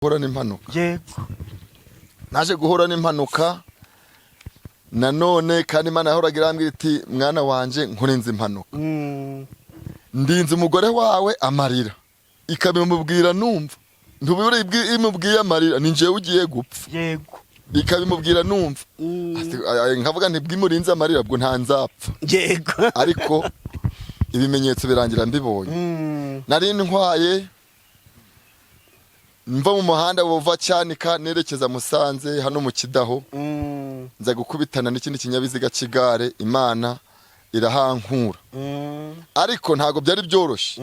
guhura n'impanuka. Yego. Naje guhura n'impanuka nanone kandi Imana yahoraga irambwira iti mwana wanje nkurinze impanuka. Ndinze umugore wawe amarira. Ikabimubwira numva. Ntubure imubwiye amarira ninje ugiye gupfa. Yego. Ikabimubwira numva. Nkavuga nti bwimurinze amarira bwo nta nzapfa. Yego. Ariko ibimenyetso birangira mbibonye. Nari ntwaye mva mu muhanda buva Cyanika nerekeza Musanze hano mu Kidaho. Nza gukubitana n'ikindi kinyabiziga cy'igare Imana irahankura. Ariko ntago byari byoroshye.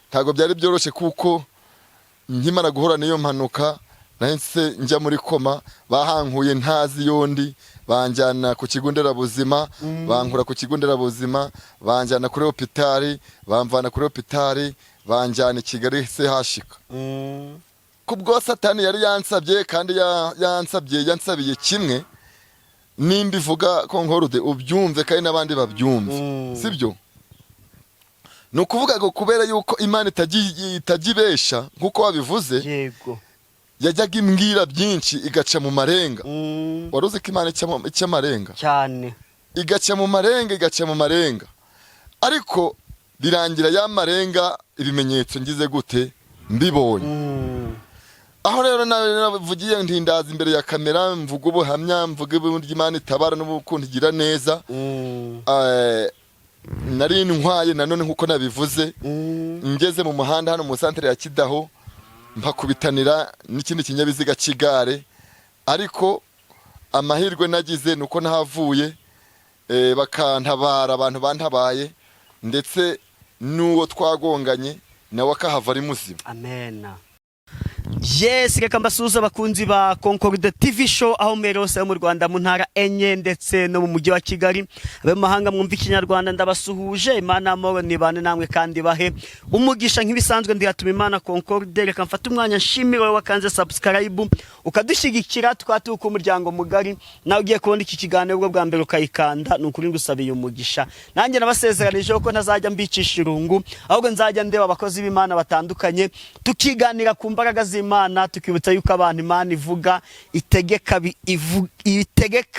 Ntago byari byoroshye kuko nkimara guhura n'iyo mpanuka nahise njya muri koma, bahankuye ntazi yondi, banjyana ku kigo nderabuzima, bankura ku kigo nderabuzima, banjyana kuri hopitali, bamvana kuri hopitali, banjyana i Kigali hashika. Kubwo Satani yari yansabye kandi yansabiye kimwe, nimba ivuga ko nkorude ubyumve kandi n'abandi babyumve. Sibyo? Nukuvuga ngo kubera yuko Imana itajibesha nkuko wabivuze. Yego. Yajyaga imbwira byinshi igaca mu marenga. Waruzi ko Imana ica marenga cyane. Igaca mu marenga. Ariko birangira ya marenga ibimenyetso ngize gute mbibonye. Aho rero navugiye ndindaza imbere ya kamera, mvuga ubuhamya, mvuga uburyo Imana itabara n'ubukundi igira neza. Nari ntwaye nanone nkuko nabivuze, ngeze mu muhanda hano mu santere ya Kidaho, mpakubitanira n'ikindi kinyabiziga cy'igare. Ariko amahirwe nagize nuko nahavuye bakantabara, abantu bantabaye, ndetse n'uwo twagonganye nawe akahava ari muzima. Amen. Yes, reka mbasuhuza abakunzi ba Concorde TV show aho merose mu Rwanda mu ntara enye ndetse no mu mujyi wa Kigali. Abe mahanga mwumva ikinyarwanda ndabasuhuje. Imana amahoro nibane namwe kandi bahe umugisha nk'ibisanzwe. Ndihatuma Imana Concorde. Reka mfata umwanya nshimire wowe wakanze subscribe ukadushyigikira twatuka umuryango mugari. Nawe ugiye kubona iki kiganiro bwo bwa mbere ukayikanda, nukuri ngusabiye umugisha. Nanjye nabasezeranije ko ntazajya mbicisha irungu, ahubwo nzajya ndeba abakozi b'Imana batandukanye tukiganira ku mbaraga Imana, tukibutsa yuko abantu Imana ivuga itegeka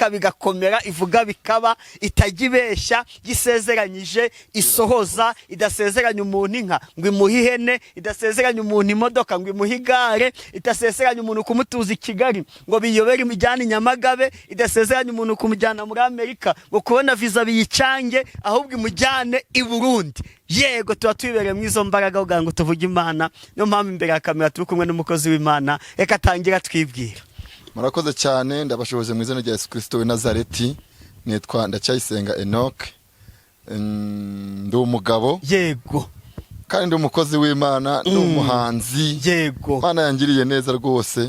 bigakomera, ivuga bikaba, itajibesha, gisezeranyije isohoza, idasezeranya umuntu inka ngo imuhe ihene, idasezeranya umuntu imodoka ngo imuhe igare, idasezeranya umuntu kumutuza i Kigali ngo biyobere imijyana Nyamagabe, idasezeranya umuntu kumujyana muri Amerika ngo kubona visa biyicange, ahubwo imujyane i Burundi. Yego, tuba twibereye mu izo mbaraga kugira ngo tuvuge Imana. Niyo mpamvu imbere ya kamera turi kumwe n'umukozi w'Imana. Reka tangira twibwira. Murakoze cyane, ndabashoboje mu izina rya Yesu Kristo w'i Nazareti. Nitwa Ndacyayisenga Enoch. Ndi umugabo. Yego. Kandi ndi umukozi w'Imana, ndi umuhanzi. Yego. Imana yangiriye neza rwose.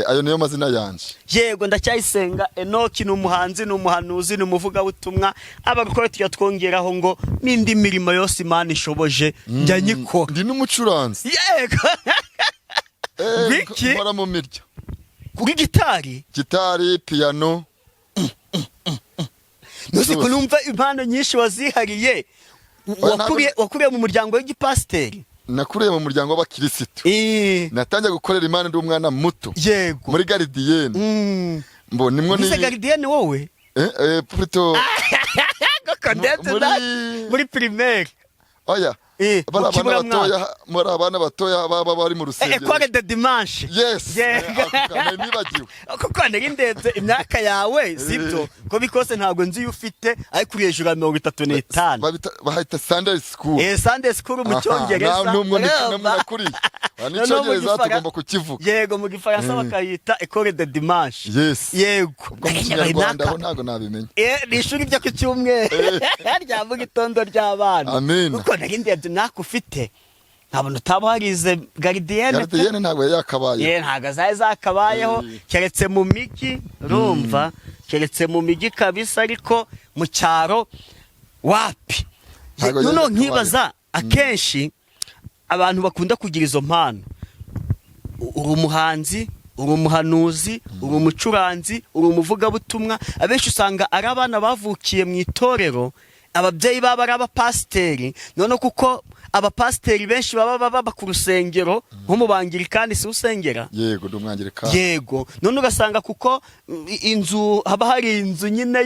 Ayo niyo mazina yanje. Yego, Ndacyayisenga Enoch ni umuhanzi, ni umuhanuzi, ni umuvugabutumwa. Abakora twongeraho ngo n'indi mirimo yose Imana ishoboje njya nyikora. Ndi n'umucuranzi. Yego. Biki? Nkora mu mirya. Kuri gitari? Gitari, piano. Nose ko numva impano nyinshi wazihariye. Wakuriye mu muryango w'igipasiteri? Nakuriye mu muryango w'abakirisitu. Natangiye gukorera Imana ndi umwana muto. Yego. Muri Garidiyene. Mbo nimwo ni Garidiyene wowe? Plutôt muri primaire. Oya. Abana batoya baba bari mu rusengero. École de dimanche. Yes. Nibagiwe. Kuko ndenze imyaka yawe sibyo ko bikose ntabwo nzi ufite ari kuri hejuru ya 35. Bahita Sunday school. Sunday school mu Cyongereza. Namwe nakuri. N'icyongereza tugomba kukivuga. Yego, mu Gifaransa bakayita École de dimanche. Yes. Yego. Ubwo mu Kinyarwanda ho ntago nabimenye. Ni ishuri ryo ku cyumweru. Rya mu gitondo ry'abana. Amen. Kuko ndenze nakufite ntabwo utabarize Garidiyene. Garidiyene ntabwo yakabaye. Ntabwo zakabayeho keretse mu migi, urumva, keretse mu migi kabisa, ariko mu cyaro wapi. None nkibaza akenshi abantu bakunda kugira izo mpano, uri umuhanzi, uri umuhanuzi, uri umucuranzi, uri umuvugabutumwa, abenshi usanga ari abana bavukiye mu itorero, ababyeyi baba ari abapasiteri, none kuko abapasiteri benshi baba ku rusengero nko mu bangirikani si usengera yego ndi umwangirikani yego none ugasanga kuko inzu haba hari inzu nyine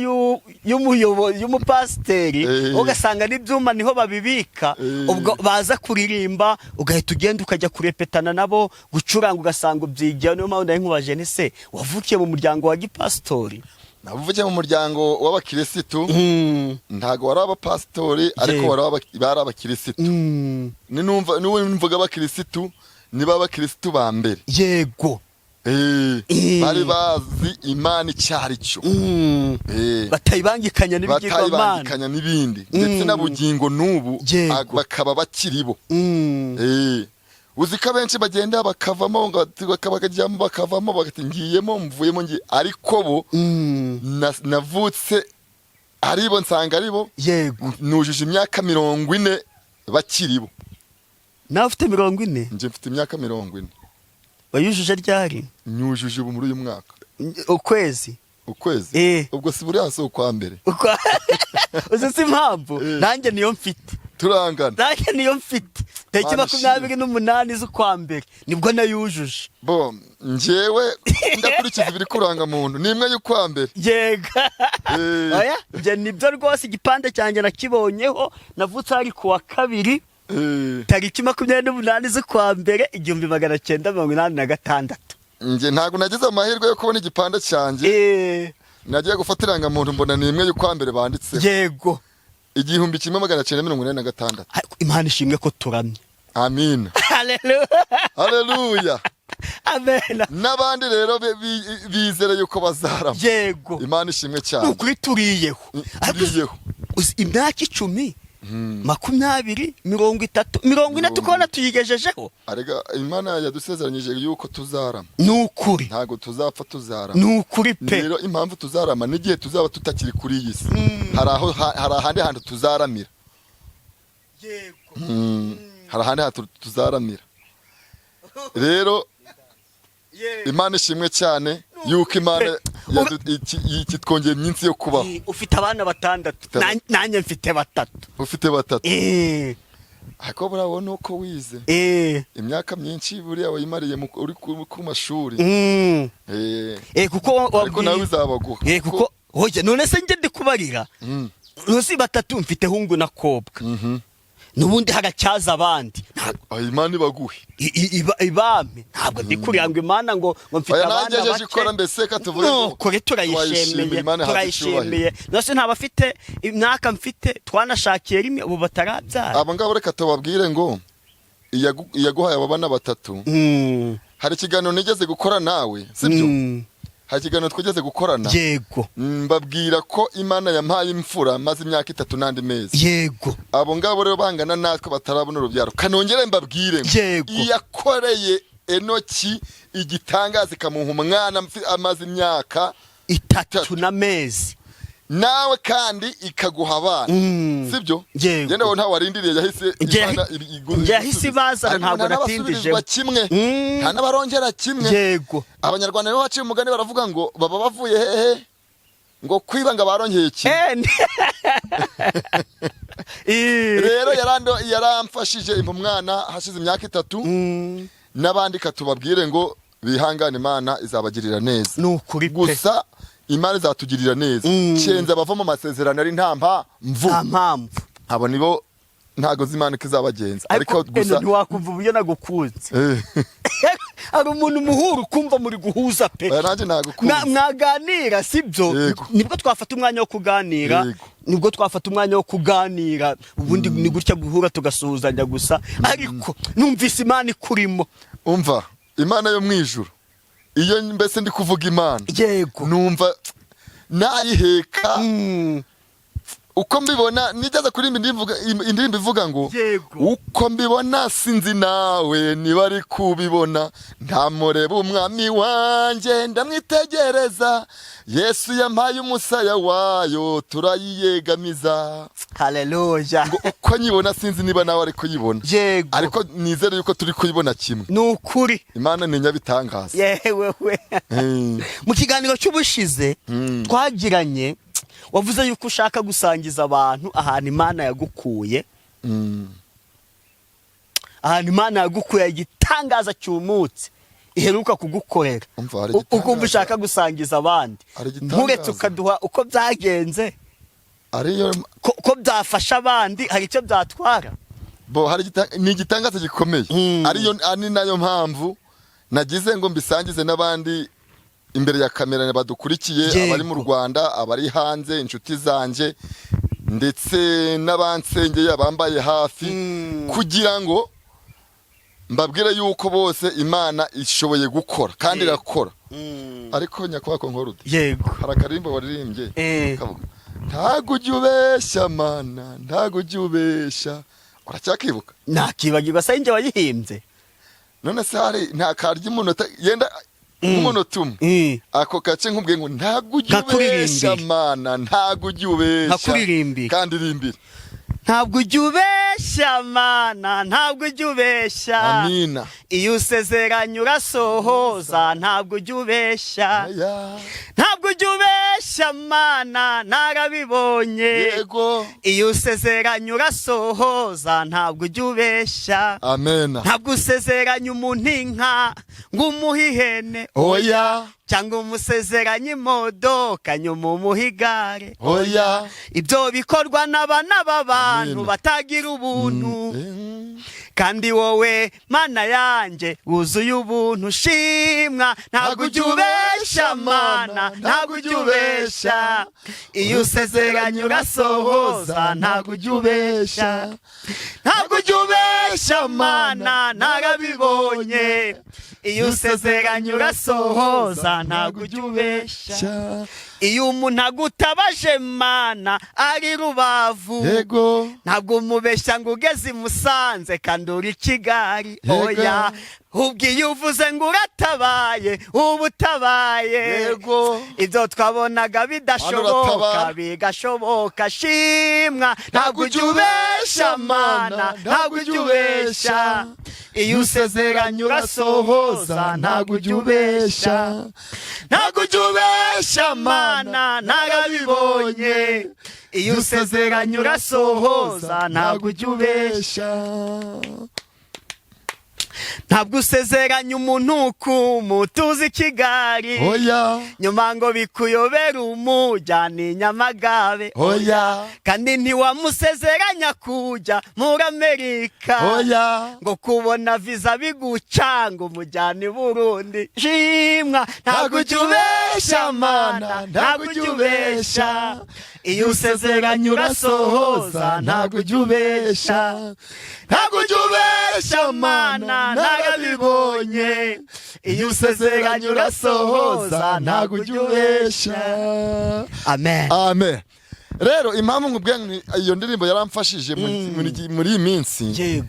y'umupasiteri ugasanga n'ibyuma niho babibika ubwo baza kuririmba ugahita ugenda ukajya kurepetana nabo gucuranga ugasanga ubyigiye niyo mpamvu nari nkubaje ni se wavukiye mu muryango wa gipasitori navukiye mu muryango w'abakirisitu ntago wari abapasitori ariko bari abakirisitu n'uwumvuga abakirisitu niba abakirisitu ba mbere yego bari bazi imana icyari cyo batayibangikanya n'ibindi ndetse n'abugingo n'ubu bakaba bakiribo uzi ko abenshi bagenda bakavamo bakavamo bagati ngiyemo mvuyemo ngiye ariko bo navutse aribo nsanga aribo yego nujuje imyaka 40 bakiribo nawe ufite 40 nje mfite imyaka 40 wayujuje ryari nyujuje ubu muri uyu mwaka ukwezi ubwo si buri hasi ukwa mbere uzi si impamvu nanjye niyo mfite turangana nanjye niyo mfite tariki 28 z'ukwa mbere nibwo nayujuje bo njyewe ndakurikiza ibiri kuranga muntu nimwe y'ukwa mbere yego oya nje nibyo rwose igipande cyanjye nakibonyeho navutse ari kuwa kabiri tariki 28 z'ukwa mbere 1986 nje ntago nagize amahirwe yo kubona igipande cyanjye nagiye gufata irangamuntu mbona nimwe y'ukwa mbere banditse yego 1986 Imana ishimwe ko turamye amin haleluya amen n'abandi rero bizere yuko bazarama yego Imana ishimwe cyane ukuri turiyeho imyaka 10 20 30 tukona tuyigejejeho arega Imana yadusezeranyije yuko tuzarama nukuri ntago tuzapfa tuzarama nukuri pe rero impamvu tuzarama n'igihe tuzaba tutakiri kuri iyi si hari ahandi hantu tuzaramira yego hari ahandi hantu tuzaramira rero Imana ishimwe cyane yuko Imana twongeye iminsi yo kubaho ufite abana 6 nanjye mfite 3 ufite 3 ariko burabona uko wize imyaka myinshi buriya wayimariye uri ku mashuri kuko ariko nawe uzabaguha kuko hoje none se nge ndikubarira nusi 3 mfite hungu na kobwa nubundi haracyaza abandi Imana ibaguhe ibame ntabwo ndikuranga Imana ngo mfite abana baje ikora mbese katuvuye kore turayishimiye nose ntabafite imyaka mfite twanashakiye rimwe ubu batarabyara abo ngabo reka tubabwire ngo iyaguhaye abana 3 hari ikiganiro nigeze gukora nawe sibyo hari ikiganiro twigeze gukorana yego mbabwira ko Imana yampaye imfura maze imyaka 3 n'andi mezi yego abo ngabo rero bangana natwe batarabona urubyaro kanongere mbabwire ngo yakoreye Enoki igitangaza ikamuha umwana amaze imyaka 3 n'amezi nawe kandi ikaguha abana sibyo genda wona warindiriye yahise bazana ntabwo natindije kimwe nta nabarongera kimwe yego abanyarwanda rero baciye umugani baravuga ngo baba bavuye hehe ngo kwiba ngo barongeye kimwe rero yaramfashije umwana hashize imyaka 3 nabandi katubabwire ngo bihangane Imana izabagirira neza nukuri gusa Imana izatugirira neza cyenza bavamo amasezerano ari nta mpamvu abo nibo ntago z'Imana kizabagenza ariko gusa ntiwakumva uburyo nagukunze ari umuntu muhuru kumva muri guhuza pe nanjye nagukunze mwaganira sibyo nibwo twafata umwanya wo kuganira ubundi ni gutya guhura tugasuhuzanya gusa ariko numvise Imana ikurimo umva Imana yo mwijuru iyo mbese ndi kuvuga Imana yego numva nayiheka uko mbibona nigeze kuri indirimbo ivuga ngo uko mbibona sinzi nawe niba ari kubibona ntamureba umwami wanjye ndamwitegereza Yesu yampaye umusaya wayo turayiyegamiza haleluya ngo uko nyibona sinzi niba nawe ari kuyibona ariko nizere yuko turi kuyibona kimwe nukuri Imana ni nyabitangaza yewe mu kiganiro cy'ubushize twagiranye wavuze yuko ushaka gusangiza abantu ahantu Imana yagukuye ahantu Imana yagukoreye igitangaza cyumutse iheruka kugukorera ukumva ushaka gusangiza abandi nturetse ukaduha uko byagenze ko byafasha abandi hari icyo byatwara ni igitangaza gikomeye ari nayo mpamvu nagize ngo mbisangize n'abandi imbere ya kamera badukurikiye abari mu Rwanda abari hanze inshuti zanje ndetse n'abansengeye abambaye hafi kugira ngo mbabwire yuko bose Imana ishoboye gukora kandi irakora ariko nyakubahwa Konkorudi yego hari akaririmbo waririmbye kavuga ntago ujya ubeshya Mana ntago ujya ubeshya uracyakibuka nakibagirwa se njye wayihimbye none se hari nta karya umunota yenda umunota umwe ako gace nkubwiye ngo ntago ujya ubeshya Mana ntago ujya ubeshya kandi irimbire ntabwo ujya ubeshya Mana ntabwo ujya ubeshya amina iyo usezeranye urasohoza ntabwo ujya ubeshya ntabwo ujya ubeshya Mana narabibonye yego iyo usezeranye urasohoza ntabwo ujya ubeshya amena ntabwo usezeranye umuntu inka ngo umuhe ihene oya cyangwa umusezeranye imodoka nyuma umuhe igare oya ibyo bikorwa n'abana b'abantu batagira ubuntu kandi wowe Mana yanjye wuzuye ubuntu shimwa ntabwo ujya ubeshya Mana ntabwo ujya ubeshya iyo usezeranye urasohoza ntabwo ujya ubeshya ntabwo ujya ubeshya Mana narabibonye iyo usezeranye urasohoza ntabwo ujya ubeshya iyo umuntu agutabaje Mana ari Rubavu yego ntabwo umubeshya ngo ugeze i Musanze kandi uri Kigali oya ubwiye uvuze ngo uratabaye ubu utabaye yego ibyo twabonaga bidashoboka bigashoboka shimwa ntabwo ujya ubeshya Mana ntabwo ujya ubeshya iyo usezeranye urasohoza ntabwo ujya ubeshya ntabwo ujya ubeshya Mana narabibonye iyo usezeranye urasohoza ntabwo ujya ubeshya ntabwo usezeranye umuntu ukumutuza Kigali oya nyuma ngo bikuyobera umujyana i Nyamagabe oya kandi ntiwamusezeranya kujya muri Amerika oya ngo kubona visa biguca ngo umujyana i Burundi shimwa ntabwo ujya ubeshya Mana ntabwo ujya ubeshya iyo usezeranye urasohoza ntabwo ujya ubeshya ntabwo ujya ubeshya Mana narabibonye iyo usezeranye urasohoza ntabwo ujya ubeshya amen amen rero impamvu nkubwiye iyo ndirimbo yaramfashije muri iyi minsi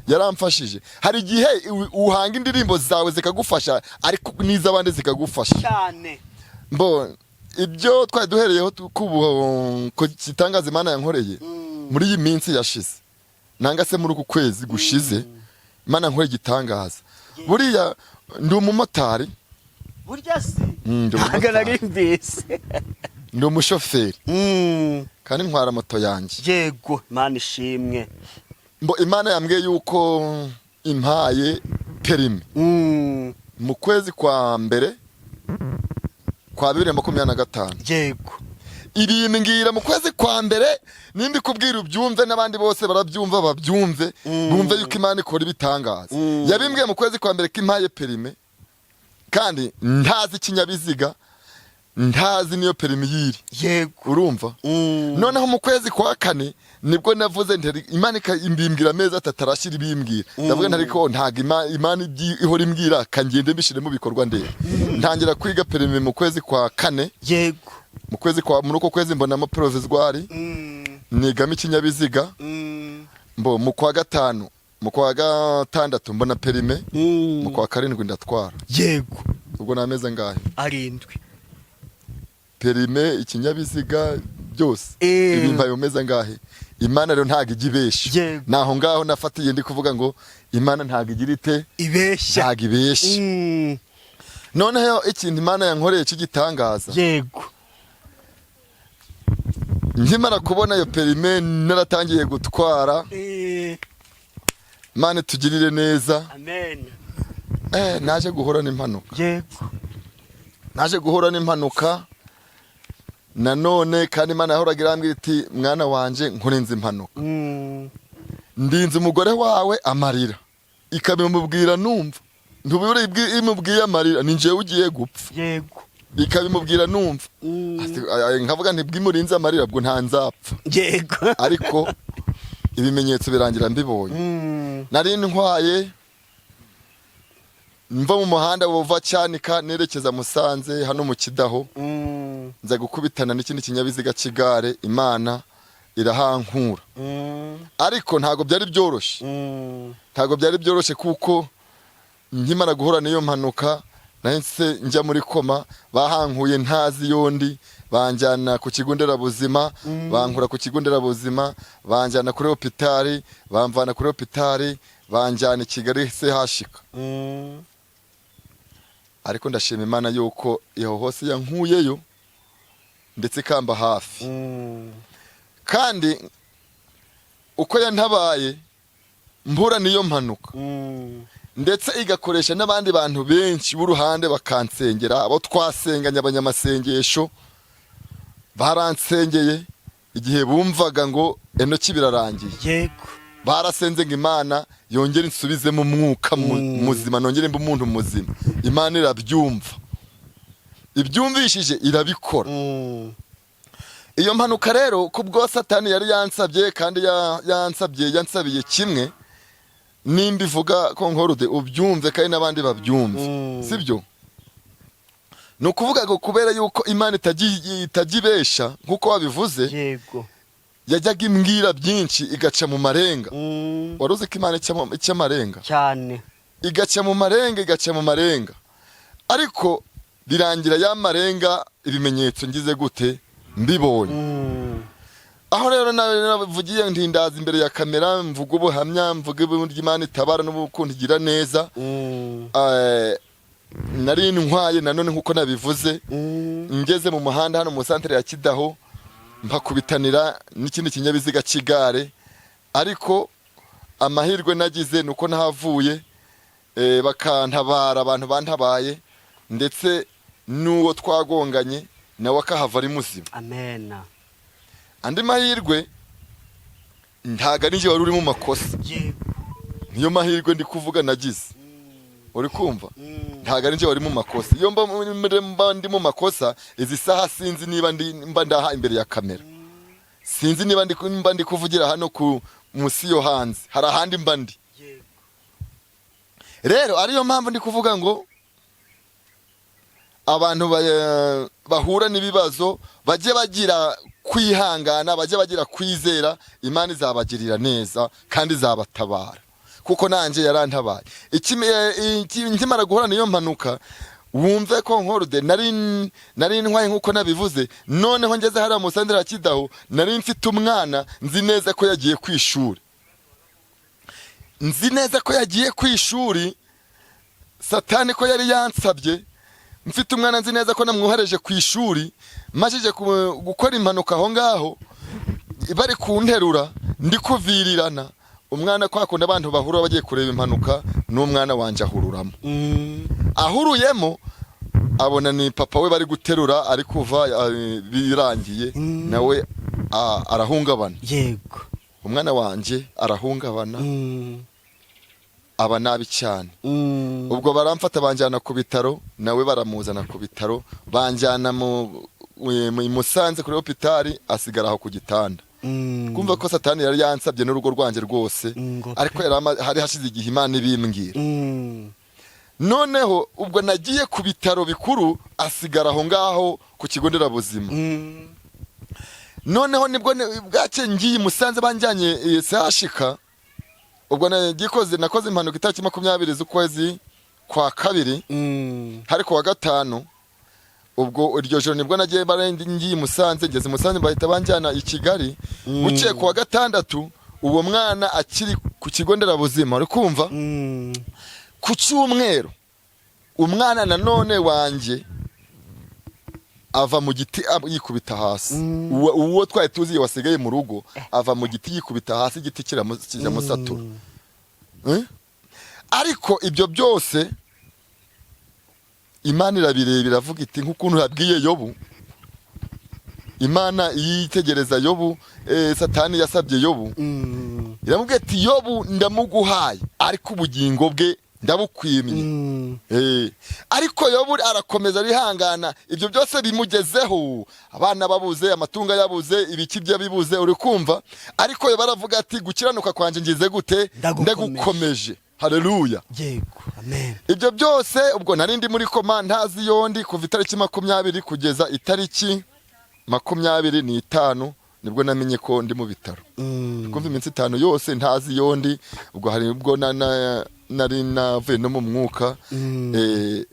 yaramfashije hari igihe uhanga indirimbo zawe zikagufasha ariko n'iz'abandi zikagufasha cyane ibyo twari duhereyeho ku gitangaza Imana yankoreye muri iyi minsi yashize nanga se muri uku kwezi gushize Imana yankoreye igitangaza buriya ndi umumotari burya se ntabwo narimbise ndi umushoferi kandi ntwara moto yanjye yego Imana ishimwe Imana yambwiye yuko impaye perime mu kwezi kwa mbere kwa 2025 yego ibimbwira mu kwezi kwa mbere nimbi kubwira ubyumve n'abandi bose barabyumva babyumve bumve yuko Imana ikora ibitangaza yabimbwiye mu kwezi kwa mbere ko impaye perime kandi ntazi ikinyabiziga ntazi niyo perime yiri yego urumva noneho mu kwezi kwa kane nibwo navuze ntari Imana imbimbwira amezi atatarashira ibimbwira ndavuga ntari ko ntaga Imana ihora imbwira kangende mbishire mu bikorwa ndera ntangira kwiga perime mu kwezi kwa kane yego mu kwezi kwa muri uko kwezi mbonamo provisoire nigamo ikinyabiziga mu kwa gatanu mu kwa gatandatu mbona perime mu kwa karindwi ndatwara yego ubwo nameze ngahe arindwi perime ikinyabiziga byose ibimbaye umeze ngahe Imana rero ntago igibesha naho ngaho nafatiye ndi kuvuga ngo Imana ntago igira ite ibeshya ntago ibesha noneho ikintu Imana yankoreye cy'igitangaza yego nkimara kubona iyo perime naratangiye gutwara Imana tugirire neza. Amen. Naje guhura n'impanuka. Yego. Naje guhura n'impanuka. Nanone kandi Imana yahoraga irambwira iti mwana wanje nkurinze impanuka. Ndinze umugore wawe amarira. Ikabimubwira numva. Ntubure imubwiye amarira ni njewe ugiye gupfa. Yego. Ikabimubwira numva. Nkavuga nti bw'imurinze amarira bwo nta nzapfa. Yego. Ariko ibimenyetso birangira mbibonye. Nari ntwaye mva mu muhanda wova Cyanika nerekeza Musanze hano mu Kidaho. Nza gukubitana n'ikindi kinyabiziga cy'igare, Imana irahankura. Ariko ntago byari byoroshye. Ntago byari byoroshye kuko nkimara guhura n'iyo mpanuka nahise njya muri koma, bahankuye ntazi yondi, banjyana ku kigo nderabuzima, bankura ku kigo nderabuzima, banjyana kuri hopitali, bamvana kuri hopitali, banjyana i Kigali CHK. Ariko ndashima Imana yuko iyo hose yankuyeyo ndetse kamba hafi. Kandi uko yantabaye mbura niyo mpanuka. Ndetse igakoresha n'abandi bantu benshi b'uruhande bakansengera, abo twasenganye abanyamasengesho baransengeye igihe bumvaga ngo enoki birarangiye. Yego. Barasenze ngo Imana yongere insubize mu mwuka muzima, nongere mbe umuntu muzima. Imana irabyumva, ibyumvishije irabikora. Iyo mpanuka rero kubwo Satani yari yansabye kandi yansabiye kimwe, nimba ivuga ko nkorude ubyumve kandi n'abandi babyumve, sibyo? No kuvuga ngo kubera yuko Imana itajibesha nkuko wabivuze. Yego. Yajyaga imbwira byinshi igaca mu marenga. Waruzi ko Imana ica marenga cyane, igaca mu marenga, ariko birangira ya marenga ibimenyetso ngize gute mbibonye. Aho rero navugiye ndindaza imbere ya kamera, mvuga ubuhamya, mvuga uburyo Imana itabara n'ubukundi igira neza. Nari ntwaye nanone nkuko nabivuze, ngeze mu muhanda hano mu santere ya Kidaho, mpakubitanira n'ikindi kinyabiziga cy'igare. Ariko amahirwe nagize nuko nahavuye, bakantabara, abantu bantabaye, ndetse n'uwo twagonganye nawe akahava ari muzima. Amen. Andi mahirwe ntaga nije wari uri mu makosa. Niyo mahirwe ndi kuvuga nagize. Uri kumva? Ntaga nije wari mu makosa. Iyo mba ndi mu makosa, izi saha sinzi niba mba ndaha imbere ya kamera. Sinzi niba ndi kuvugira hano ku musi yo hanze. Hari ahandi mba ndi. Rero ariyo mpamvu ndi kuvuga ngo abantu bahura n'ibibazo bajye bagira kwihangana, bajye bagira kwizera, Imana izabagirira neza kandi izabatabara, kuko nanje yarantabaye. Nkimara guhura n'iyo mpanuka, wumve ko nkorude nari ntwaye nkuko nabivuze. Noneho ngeze hariya mu santere ya Kidaho, nari mfite umwana nzi neza ko yagiye kwishuri. Nzi neza ko yagiye kwishuri, Satani ko yari yansabye. Mfite umwana nzi neza ko namwohereje ku ishuri, majije gukora impanuka aho ngaho, bari kunterura ndi kuvirirana. Umwana kwakunda abantu bahura bagiye kureba impanuka, n'umwana wanje ahururamo. Ahuruyemo abona ni papa we bari guterura, ari kuva birangiye, nawe arahungabana. Yego. Umwana wanje arahungabana, aba nabi cyane. Ubwo baramfata banjyana ku bitaro, nawe baramuzana ku bitaro, banjyana mu Musanze kuri hopitali, asigara aho ku gitanda. Kumva ko Satani yari yansabye n'urugo rwanje rwose, ariko hari hashize igihe Imana ibimbwira. Noneho ubwo nagiye ku bitaro bikuru, asigara aho ngaho ku kigo nderabuzima. Noneho nibwo bwake ngiye Musanze banjyanye CHK. Ubwo nakoze impanuka itariki 20 z'ukwezi kwa kabiri, hari ku wa gatanu. Ubwo iryo joro nibwo nagiye ngiye Musanze, ngeze Musanze bahita banjyana i Kigali. Buciye ku wa gatandatu, uwo mwana akiri ku kigo nderabuzima. Uri kumva? Ku cyumweru umwana nanone wanje ava mu giti yikubita hasi. Uwo twari tuzi wasigaye mu rugo ava mu giti yikubita hasi, igiti kiramusatura. ariko ibyo byose Imana irabireba iravuga iti nk'ukuntu yabwiye Yobu. Imana yitegereza Yobu, Satani yasabye Yobu, iramubwira ati Yobu ndamuguhaye ariko ubugingo bwe ndabukwimye. Ariko Yobu arakomeza arihangana, ibyo byose bimugezeho, abana babuze, amatungo yabuze, ibiki bye bibuze, uri kumva. Ariko Yobu aravuga ati gukiranuka kwanje ngize gute, ndagukomeje. Haleluya. Yego, amen. Ibyo byose ubwo narindi muri koma ntazi yondi kuva itariki 20 kugeza itariki 25 nibwo namenye ko ndi mu bitaro. Kumva iminsi 5 yose ntazi yondi, ubwo hari ubwo nari navuye no mu mwuka.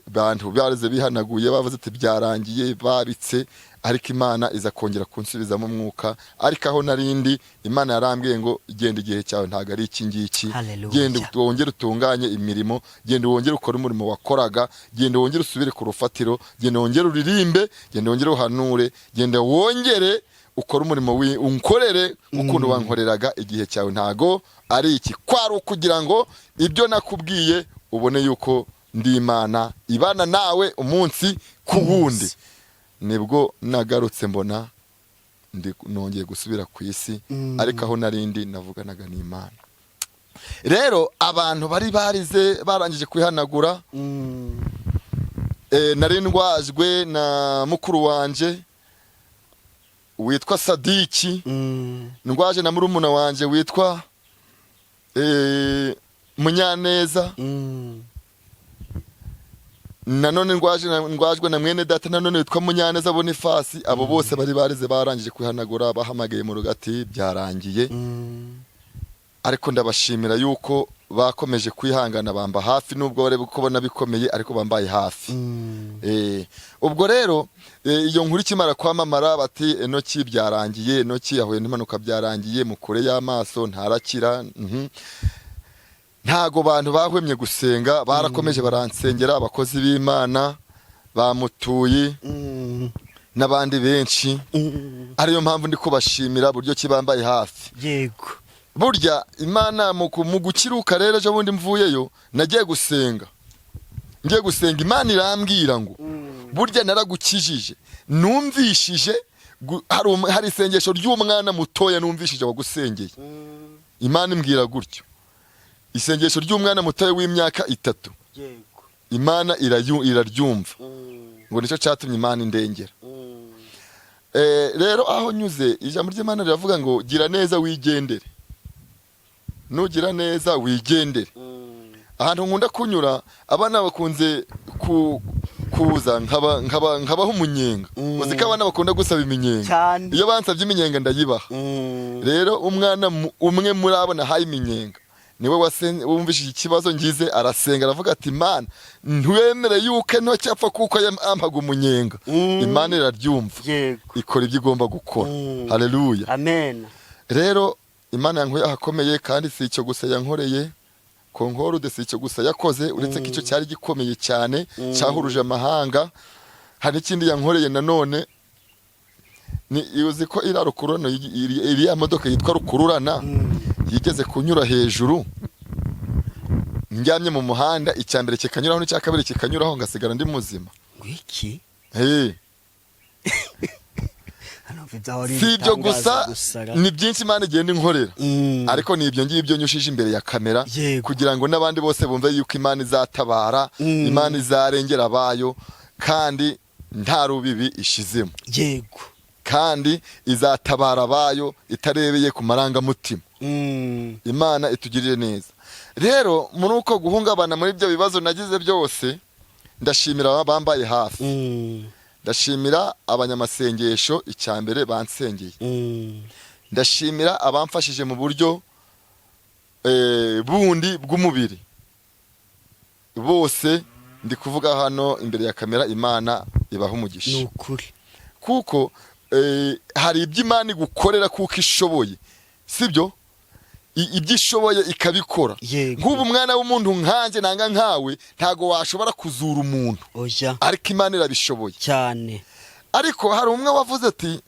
Bantu barize bihanaguye bavuze ati byarangiye babitse, ariko Imana iza kongera kunsubiza mu mwuka. Ariko aho narindi Imana yarambwiye ngo genda igihe cyawe ntago ari iki ngiki, genda wongere utunganye imirimo, genda wongere ukora umurimo wakoraga, genda wongere usubire ku rufatiro, genda wongere uririmbe, genda wongere uhanure, genda wongere ukora umurimo unkorere ukuntu wankoreraga. Igihe cyawe ntago ari iki, kwari ukugira ngo ibyo nakubwiye ubone yuko ndi Imana ibana nawe umunsi ku wundi. Nibwo nagarutse mbona nongeye gusubira ku isi, ariko aho narindi navuganaga n'Imana. Rero abantu bari barize barangije kwihanagura, nari ndwajwe na mukuru wanje witwa Sadiki, ndwaje na murumuna wanje witwa Munyaneza, nanone ndwajwe na mwene data nanone witwa Munyaneza Bonifasi. Abo bose bari barize barangije kwihanagura, bahamagaye mu rugati byarangiye. Ariko ndabashimira yuko bakomeje kwihangana, bamba hafi nubwo bari kubona bikomeye, ariko bambaye hafi. Ubwo rero iyo nkuru kimara kwamamara bati Enoki byarangiye, Enoki yahuye n'impanuka byarangiye, mukure y'amaso ntarakira. Ntago bantu bahwemye gusenga, barakomeje baransengera, abakozi b'Imana bamutuye n'abandi benshi. Ariyo mpamvu ndi kubashimira buryo kibambaye hafi. Yego, burya Imana mu gukiruka rero ejo bundi mvuyeyo nagiye gusenga. Ngiye gusenga Imana irambwira ngo burya naragukijije, numvishije hari isengesho ry'umwana mutoya numvishije wagusengeye. Imana imbwira gutyo, isengesho ry'umwana mutoya w'imyaka 3. yego, Imana iraryumva. Ngo nicyo cyatumye Imana indengera. Rero aho nyuze ijambo ry'Imana riravuga ngo gira neza wigendere, nugira neza wigendere. Ahantu nkunda kunyura abana bakunze kuza nkabaho umunyenga. Uzi ko abana bakunda gusaba iminyenga, iyo bansabye iminyenga ndayibaha. Rero umwana umwe muri abo nahaye iminyenga niwe wumvishije ikibazo ngize, arasenga aravuga ati Imana ntwemere yuko Enoki apfa kuko yampaga umunyenga. Imana iraryumva, ikora ibyo igomba gukora. Haleluya, amen. Rero Imana yankuye ahakomeye, kandi si icyo gusa yankoreye, konkorude si icyo gusa yakoze, uretse ko icyo cyari gikomeye cyane cyahuruje amahanga. Hari ikindi yankoreye nanone, ni uzi ko ira rukururana, iriya modoka yitwa rukururana yigeze kunyura hejuru, njyamye mu muhanda, icyambere kikanyuraho n'icya kabiri kikanyuraho, ngasigara ndi muzima. Wiki si ibyo gusa, ni byinshi Imana igenda inkorera. Ariko ni ibyo ngibyo nyushije imbere ya kamera, kugira ngo n'abandi bose bumve yuko Imana izatabara, Imana izarengera abayo, kandi nta rubibi ishizemo. Yego, kandi izatabara abayo itarebeye ku marangamutima. Imana itugirire neza. Rero muri uko guhungabana muri ibyo bibazo nagize byose, ndashimira bambaye hafi. Ndashimira abanyamasengesho icyambere bansengeye. Ndashimira abamfashije mu buryo bundi bw'umubiri. Bose ndi kuvuga hano imbere ya kamera, Imana ibaha umugisha. Nukuri. Kuko hari ibyo Imana igukorera kuko ishoboye, sibyo? Ibyo ishoboye ikabikora. Nk'ubu umwana w'umuntu nkanjye nanga nkawe ntago washobora kuzura umuntu. Oya. Ariko Imana irabishoboye cyane. Ariko hari umwe wavuze ati,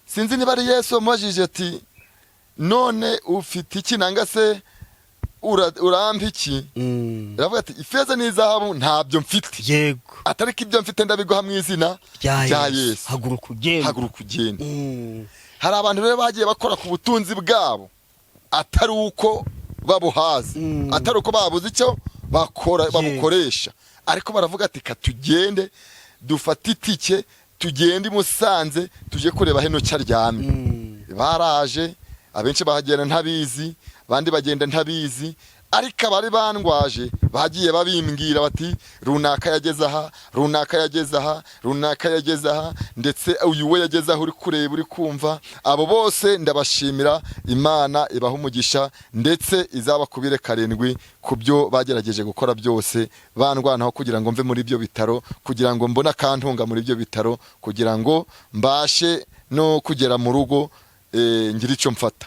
sinzi niba ari Yesu wamubajije ati none ufite iki, nanga se urampa iki? Iravuga ati ifeza n'izahabu ntabyo mfite, yego, atari ko ibyo mfite ndabiguha mu izina rya Yesu. haguruka ugende. Hari abantu rero bagiye bakora ku butunzi bwabo atari uko babuhaza, atari uko babuze icyo babukoresha, ariko baravuga ati katugende dufate itike tugende i Musanze tuje kureba heno cyaryamye. Baraje, abenshi bahagenda ntabizi, abandi bagenda ntabizi, ariko abari bandwaje bagiye babimbwira bati runaka yageze aha, runaka yageze aha, runaka yageze aha, ndetse uyu we yageze aho uri kureba uri kumva. Abo bose ndabashimira, Imana ibaha umugisha ndetse izabakubire karindwi ku byo bagerageje gukora byose, bandwanaho kugira ngo mve muri ibyo bitaro, kugira ngo mbone akantunga muri ibyo bitaro, kugira ngo mbashe no kugera mu rugo ngira icyo mfata.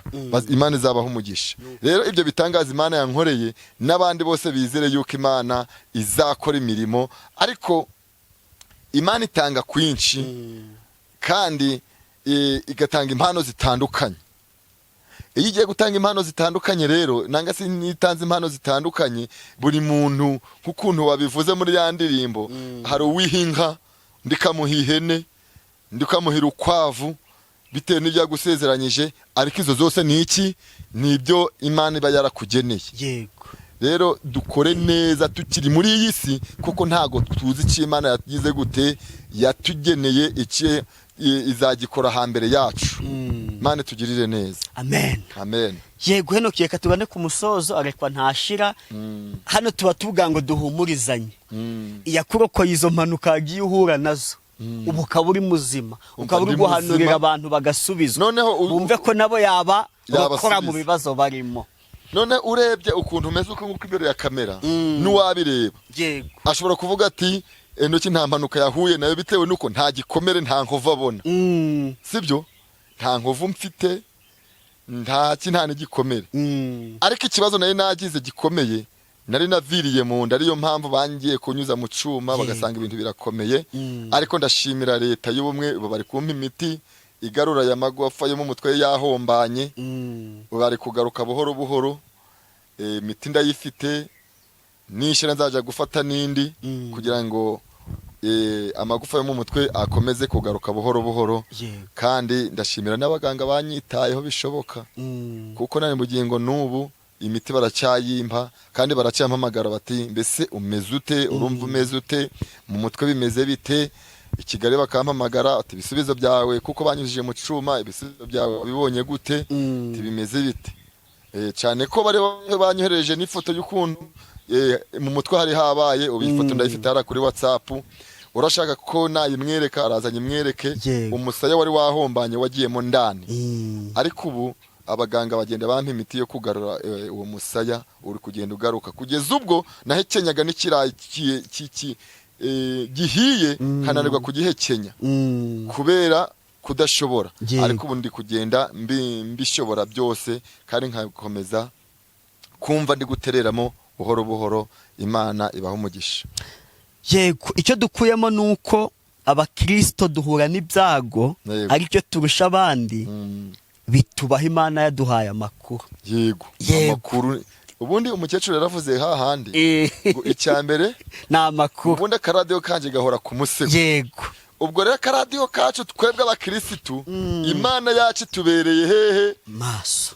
Imana izabaha umugisha. Rero ibyo bitangaza Imana yankoreye, n'abandi bose bizere yuko Imana izakora imirimo, ariko Imana itanga kwinshi kandi igatanga impano zitandukanye. Iyo igiye gutanga impano zitandukanye rero, nanga si nitanze impano zitandukanye, buri muntu nk'ukuntu wabivuze muri ya ndirimbo, hari uwihinka ndikamuha ihene, ndikamuhira ukwavu, bitewe n'ibyo yagusezeranyije, ariko izo zose ni iki? Ni ibyo Imana iba yarakugeneye. Yego. Rero dukore neza tukiri muri iyi si, kuko ntago tuzi icyo Imana yagize gute, yatugeneye iki izagikora hambere yacu. Imana tugirire neza. Amen. Amen. Yego, heno kiyeka tubane ku musozo arekwa ntashira. Hano tuba tuvuga ngo duhumurizanye. Iyakurokoye izo mpanuka agiye uhura nazo, ubu ukaba uri muzima, ukaba uri guhanurira abantu bagasubizwa, noneho bumve ko nabo yaba bakora mu bibazo barimo. None urebye ukuntu umeze uko nguko imbere ya kamera, n'uwabireba Yego, ashobora kuvuga ati enoki nta mpanuka yahuye nayo, bitewe nuko nta gikomere, nta nkovu abona. Sibyo? Nta nkovu mfite, nta n'igikomere. Ariko ikibazo nayo nagize gikomeye, nari naviriye mu nda, ariyo mpamvu bangiye kunyuza mu cuma bagasanga ibintu birakomeye. Ariko ndashimira leta y'ubumwe, bari kumpa imiti igarura ya magufa yo mu mutwe yahombanye, bari kugaruka buhoro buhoro. Imiti ndayifite, nishira nzaja gufata nindi kugira ngo amagufa yo mu mutwe akomeze kugaruka buhoro buhoro. Kandi ndashimira n'abaganga banyitayeho bishoboka, kuko nari mugingo n'ubu imiti baracyayimpa, kandi baracyampamagara bati mbese umeze ute, urumva umeze ute, mu mutwe bimeze bite. I Kigali bakampamagara ati ibisubizo byawe kuko banyujije mu cuma, ibisubizo byawe bibonye gute, bimeze bite. Cyane ko bari banyohereje n'ifoto y'ukuntu mu mutwe hari habaye. Ubu ifoto ndayifite hara kuri WhatsApp, urashaka ko nayimwereka arazanye imwereke umusaya wari wahombanye wagiyemo ndani. Ariko ubu abaganga bagenda bampa imiti yo kugarura uwo musaya, uri kugenda ugaruka, kugeza ubwo nahekenyaga n'ikirayi gihiye kananirwa kugihekenya kubera kudashobora. Ariko ubu ndi kugenda mbishobora byose, kandi nkakomeza kumva ndi gutereramo buhoro buhoro. Imana ibaha umugisha. Yego, icyo dukuyemo nuko abakristo duhura n'ibyago, aricyo turusha abandi bitubaha Imana yaduhaye amakuru. Yego, amakuru. Ubundi umukecuru yaravuze hahandi ngo icyambere na amakuru, ubundi akaradiyo kanje gahora ku musego. Yego, ubwo rero akaradiyo kacu twebwe abakirisitu, Imana yacu tubereye hehe? Maso.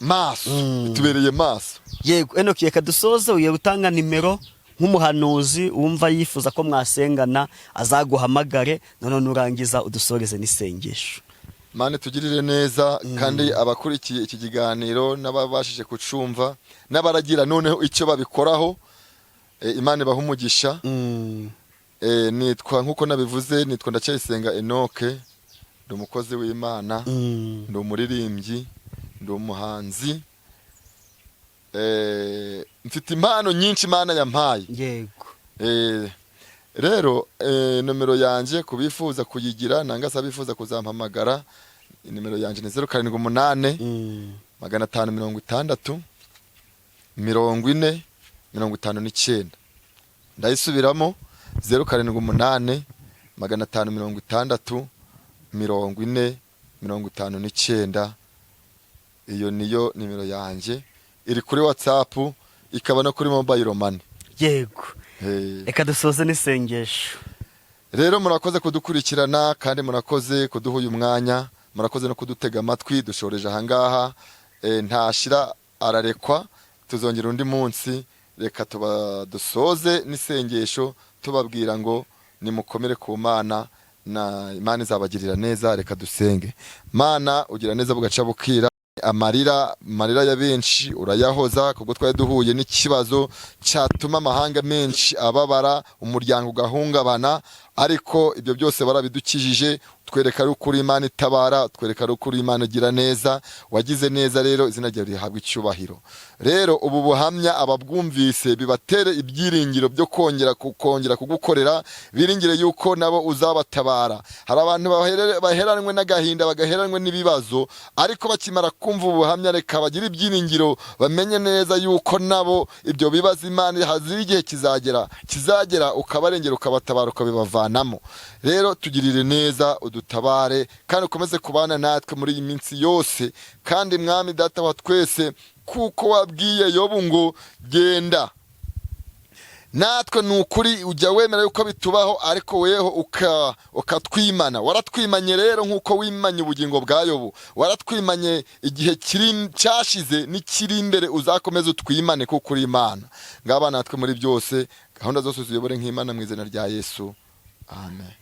Tubereye maso. Yego, Enoki reka dusoze, uye gutanga nimero nk'umuhanuzi wumva yifuza ko mwasengana azaguhamagare, none nurangiza udusoreze n'isengesho. Mane tugirire neza, kandi abakurikiye iki kiganiro n'ababashije kucumva n'abaragira noneho icyo babikoraho, Imana ibaha umugisha. Nitwa nkuko nabivuze, nitwa Ndacyayisenga Enoke, ndi umukozi w'Imana, ndi umuririmbyi, ndi umuhanzi. Mfite impano nyinshi Imana yampaye. Yego. Rero nomero yanje kubifuza kuyigira, nangasa bifuza kuzampamagara, nimero yanje ni 078 560 40 59. Ndayisubiramo 078 560 40 59. Iyo niyo nimero yanje, iri kuri WhatsApp, ikaba no kuri mobile money. yego reka dusoze n'isengesho. Rero murakoze kudukurikirana kandi murakoze kuduha uyu mwanya, murakoze no kudutega amatwi. Dushoreje ahangaha, ntashira ararekwa, tuzongera undi munsi. Reka dusoze n'isengesho tubabwira ngo nimukomere ku Mana na Imana izabagirira neza. Reka dusenge. Mana, ugira neza bugaca bukira, amarira ya benshi urayahoza, kubwo twari duhuye n'ikibazo cyatuma amahanga menshi ababara, umuryango ugahungabana, ariko ibyo byose barabidukijije. Twereka ari ukuri Imana itabara, twereka ari ukuri Imana igira neza, wagize neza. Rero izina ryawe rihabwa icyubahiro. Rero ubu buhamya ababwumvise bibatere ibyiringiro byo kongera kugukorera, biringire yuko nabo uzabatabara. Hari abantu baheranwe n'agahinda, bagaheranwe n'ibibazo, ariko bakimara kumva ubuhamya reka bagira ibyiringiro, bamenye neza yuko nabo ibyo bibazo Imana hazira igihe kizagera ukabarengera, ukabatabara, ukabibavanamo. Rero tugirire neza, udutabare kandi ukomeze kubana natwe muri iyi minsi yose. Kandi Mwami Data wa twese, kuko wabwiye Yobu ngo genda, natwe nukuri ujya wemera yuko bitubaho, ariko weho ukatwimana. Waratwimanye rero nkuko wimanye ubugingo bwa Yobu, waratwimanye igihe cyashize n'ikiri imbere, uzakomeza utwimane kuko uri Imana. Ngaba natwe muri byose, gahunda zose ziyobore nk'Imana, mu izina rya Yesu, amen.